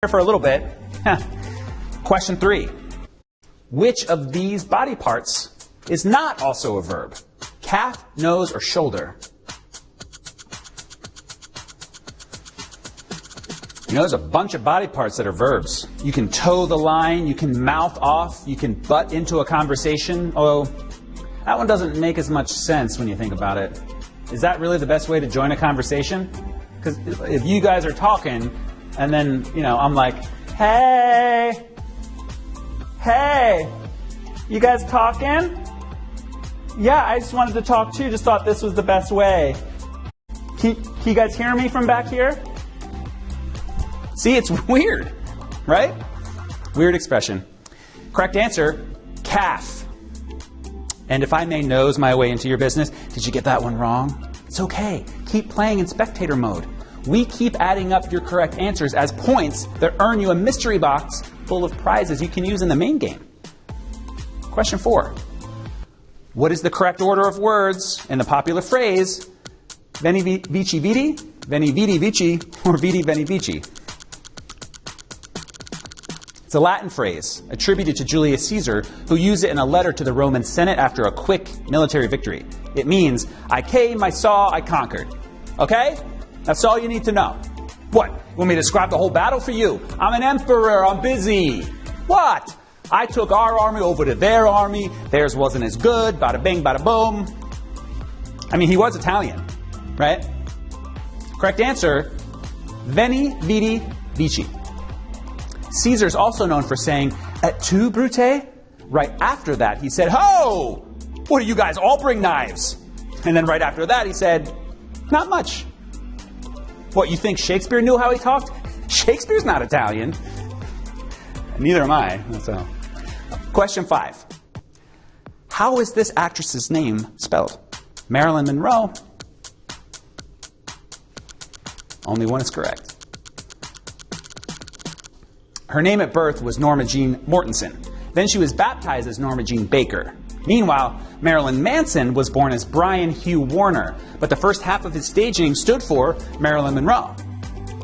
for a little bit. Question 3. Which of these body parts is not also a verb? Calf, nose, or shoulder? You know, there's a bunch of body parts that are verbs. You can toe the line, you can mouth off, you can butt into a conversation. Although, that one doesn't make as much sense when you think about it. Is that really the best way to join a conversation? Because if you guys are talking, and then, you know, I'm like, hey, you guys talking? Yeah, I just wanted to talk too, just thought this was the best way. Can you guys hear me from back here? See, it's weird, right? Weird expression. Correct answer, calf. And if I may nose my way into your business, did you get that one wrong? It's okay. Keep playing in spectator mode. We keep adding up your correct answers as points that earn you a mystery box full of prizes you can use in the main game. Question 4. What is the correct order of words in the popular phrase, Veni Vici Vidi, Veni Vidi Vici, or Vidi Veni Vici? It's a Latin phrase attributed to Julius Caesar, who used it in a letter to the Roman Senate after a quick military victory. It means, I came, I saw, I conquered. Okay? That's all you need to know. What? You want me to describe the whole battle for you? I'm an emperor, I'm busy. What? I took our army over to their army, theirs wasn't as good, bada bing, bada boom. I mean, he was Italian, right? Correct answer, Veni Vidi Vici. Caesar's also known for saying, et tu, Brute? Right after that, he said, ho! What do you guys all bring knives? And then right after that, he said, not much. What, you think Shakespeare knew how he talked? Shakespeare's not Italian. Neither am I. So. Question 5. How is this actress's name spelled? Marilyn Monroe? Only one is correct. Her name at birth was Norma Jean Mortensen. Then she was baptized as Norma Jean Baker. Meanwhile, Marilyn Manson was born as Brian Hugh Warner, but the first half of his stage name stood for Marilyn Monroe.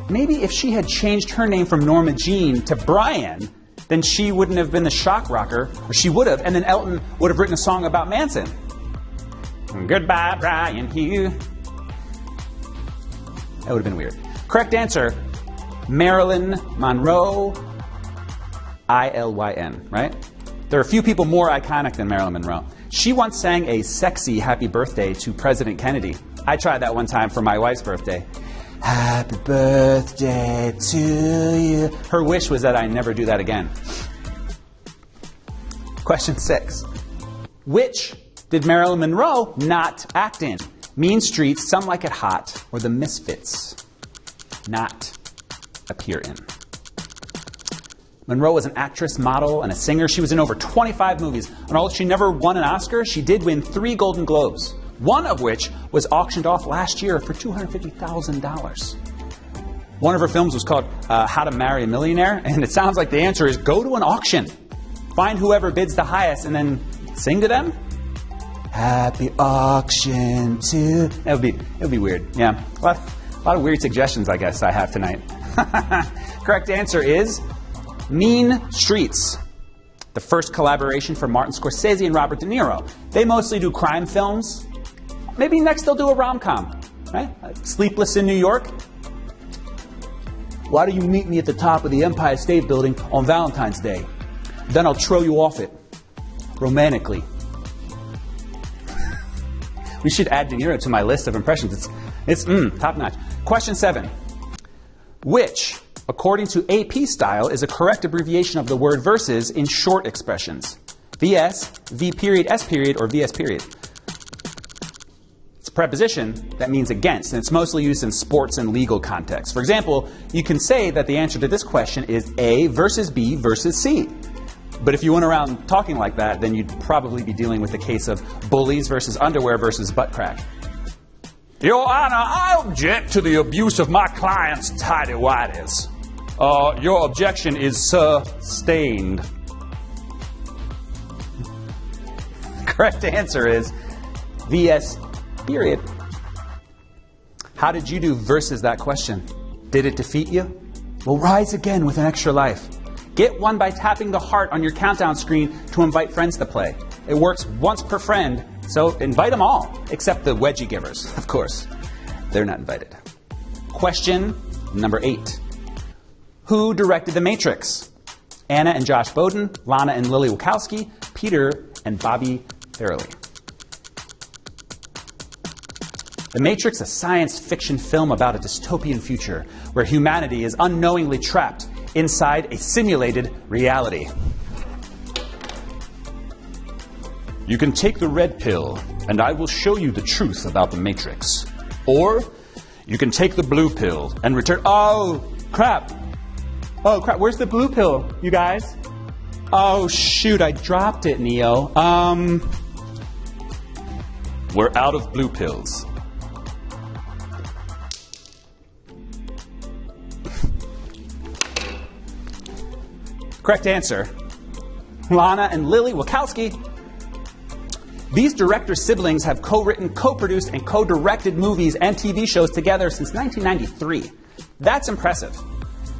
Maybe if she had changed her name from Norma Jean to Brian, then she wouldn't have been the shock rocker, or she would have, and then Elton would have written a song about Manson. Goodbye, Brian Hugh. That would have been weird. Correct answer, Marilyn Monroe, I-L-Y-N, right? There are a few people more iconic than Marilyn Monroe. She once sang a sexy happy birthday to President Kennedy. I tried that one time for my wife's birthday. Happy birthday to you. Her wish was that I never do that again. Question 6. Which did Marilyn Monroe not act in? Mean Streets, Some Like It Hot, or The Misfits? Not appear in. Monroe was an actress, model, and a singer. She was in over 25 movies. And although she never won an Oscar, she did win 3 Golden Globes, one of which was auctioned off last year for $250,000. One of her films was called How to Marry a Millionaire, and it sounds like the answer is go to an auction. Find whoever bids the highest and then sing to them? Happy auction to... It would be weird. Yeah, a lot of weird suggestions, I guess, I have tonight. Correct answer is Mean Streets, the first collaboration for Martin Scorsese and Robert De Niro. They mostly do crime films. Maybe next they'll do a rom-com, right? Sleepless in New York. Why don't you meet me at the top of the Empire State Building on Valentine's Day? Then I'll throw you off it, romantically. We should add De Niro to my list of impressions. It's top notch. Question 7. Which, according to AP style, is a correct abbreviation of the word versus in short expressions? VS, V period, S period, or VS period? It's a preposition that means against, and it's mostly used in sports and legal contexts. For example, you can say that the answer to this question is A versus B versus C. But if you went around talking like that, then you'd probably be dealing with the case of bullies versus underwear versus butt crack. Your Honor, I object to the abuse of my client's tighty-whities. Your objection is sustained. Correct answer is VS period. How did you do versus that question? Did it defeat you? will rise again with an extra life. Get one by tapping the heart on your countdown screen to invite friends to play. It works once per friend, so invite them all, except the wedgie givers, of course. They're not invited. Question number 8. Who directed The Matrix? Anna and Josh Bowden, Lana and Lily Wachowski, Peter and Bobby Farrelly. The Matrix, a science fiction film about a dystopian future where humanity is unknowingly trapped inside a simulated reality. You can take the red pill, and I will show you the truth about the Matrix. Or you can take the blue pill and return. Oh, crap. Oh, crap. Where's the blue pill, you guys? Oh, shoot. I dropped it, Neo. We're out of blue pills. Correct answer. Lana and Lily Wachowski. These director-siblings have co-written, co-produced, and co-directed movies and TV shows together since 1993. That's impressive.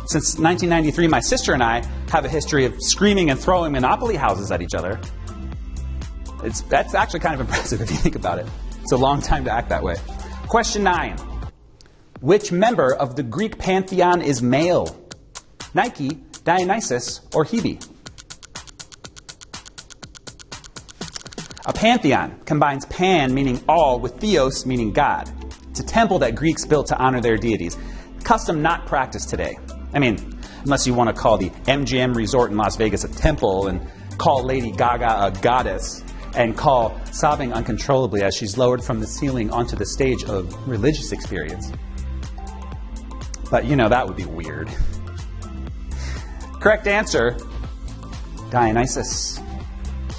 Since 1993, my sister and I have a history of screaming and throwing Monopoly houses at each other. That's actually kind of impressive if you think about it. It's a long time to act that way. Question 9. Which member of the Greek pantheon is male? Nike, Dionysus, or Hebe? A pantheon combines pan, meaning all, with theos, meaning God. It's a temple that Greeks built to honor their deities. Custom not practiced today. I mean, unless you want to call the MGM Resort in Las Vegas a temple and call Lady Gaga a goddess and call sobbing uncontrollably as she's lowered from the ceiling onto the stage a religious experience. But, you know, that would be weird. Correct answer, Dionysus.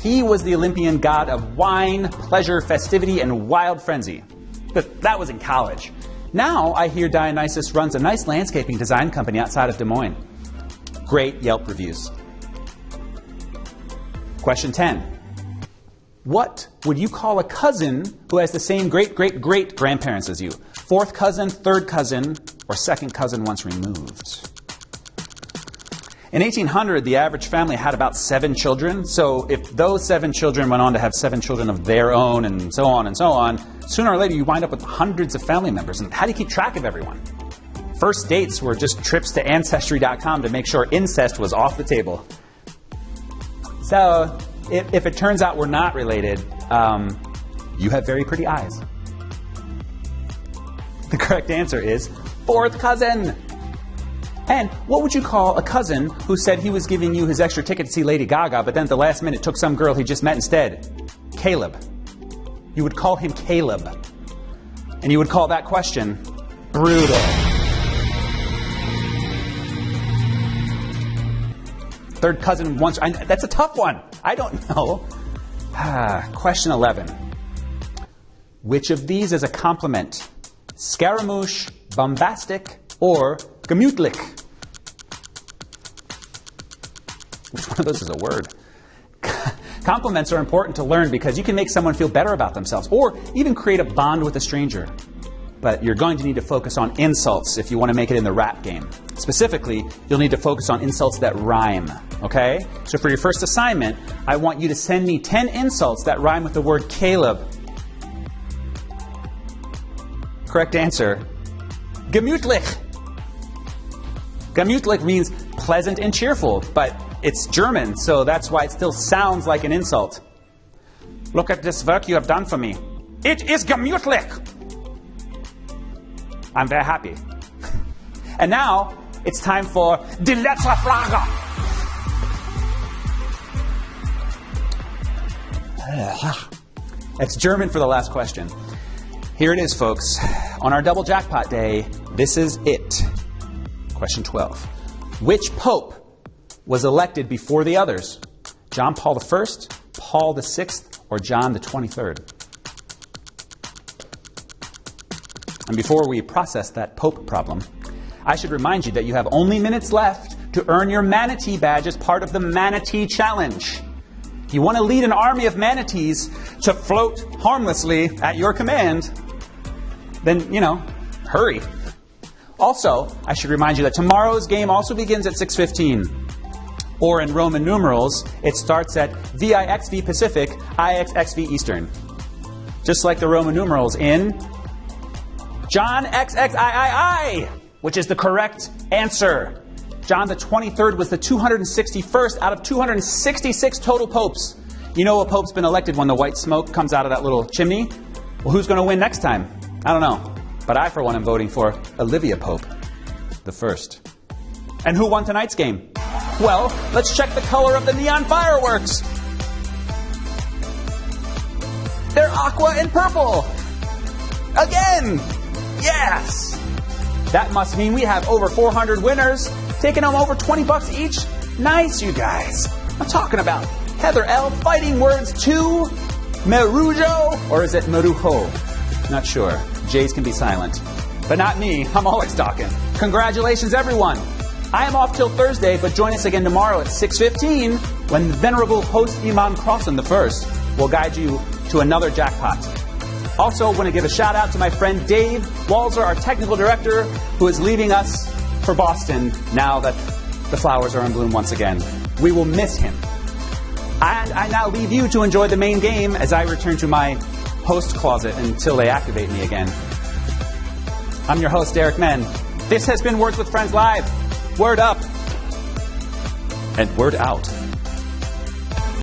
He was the Olympian god of wine, pleasure, festivity, and wild frenzy. But that was in college. Now I hear Dionysus runs a nice landscaping design company outside of Des Moines. Great Yelp reviews. Question 10. What would you call a cousin who has the same great-great-great-grandparents as you? Fourth cousin, third cousin, or second cousin once removed? In 1800, the average family had about 7 children. So if those 7 children went on to have 7 children of their own and so on, sooner or later you wind up with hundreds of family members. And how do you keep track of everyone? First dates were just trips to Ancestry.com to make sure incest was off the table. So if it turns out we're not related, you have very pretty eyes. The correct answer is fourth cousin. And what would you call a cousin who said he was giving you his extra ticket to see Lady Gaga, but then at the last minute took some girl he just met instead? Caleb. You would call him Caleb. And you would call that question brutal. Third cousin once. That's a tough one. I don't know. Question 11. Which of these is a compliment? Scaramouche, bombastic, or gemütlich? Which one of those is a word? Compliments are important to learn because you can make someone feel better about themselves or even create a bond with a stranger. But you're going to need to focus on insults if you want to make it in the rap game. Specifically, you'll need to focus on insults that rhyme, okay? So for your first assignment, I want you to send me 10 insults that rhyme with the word Caleb. Correct answer, gemütlich. Gemütlich means pleasant and cheerful, but it's German, so that's why it still sounds like an insult. Look at this work you have done for me. It is gemütlich. I'm very happy. And now, it's time for die letzte Frage. That's German for the last question. Here it is, folks. On our double jackpot day, this is it. Question 12. Which pope was elected before the others? John Paul I, Paul VI, or John the 23rd? And before we process that pope problem, I should remind you that you have only minutes left to earn your manatee badge as part of the Manatee Challenge. If you want to lead an army of manatees to float harmlessly at your command, then, hurry. Also, I should remind you that tomorrow's game also begins at 6:15. Or in Roman numerals, it starts at VIXV Pacific, IXXV Eastern. Just like the Roman numerals in John XXIII, which is the correct answer. John the 23rd was the 261st out of 266 total popes. You know a pope's been elected when the white smoke comes out of that little chimney? Well, who's going to win next time? I don't know. But I, for one, am voting for Olivia Pope the first. And who won tonight's game? Well, let's check the color of the neon fireworks. They're aqua and purple. Again! Yes! That must mean we have over 400 winners, taking home over $20 each. Nice, you guys. I'm talking about Heather L. Fighting Words 2, Merujo, or is it Merujo? Not sure. J's can be silent. But not me. I'm always talking. Congratulations, everyone. I am off till Thursday, but join us again tomorrow at 6:15 when the Venerable Host Imam Crossan I will guide you to another jackpot. Also, I want to give a shout out to my friend Dave Walzer, our technical director, who is leaving us for Boston now that the flowers are in bloom once again. We will miss him. And I now leave you to enjoy the main game as I return to my host closet until they activate me again. I'm your host, Derek Men. This has been Words with Friends Live. Word up and word out.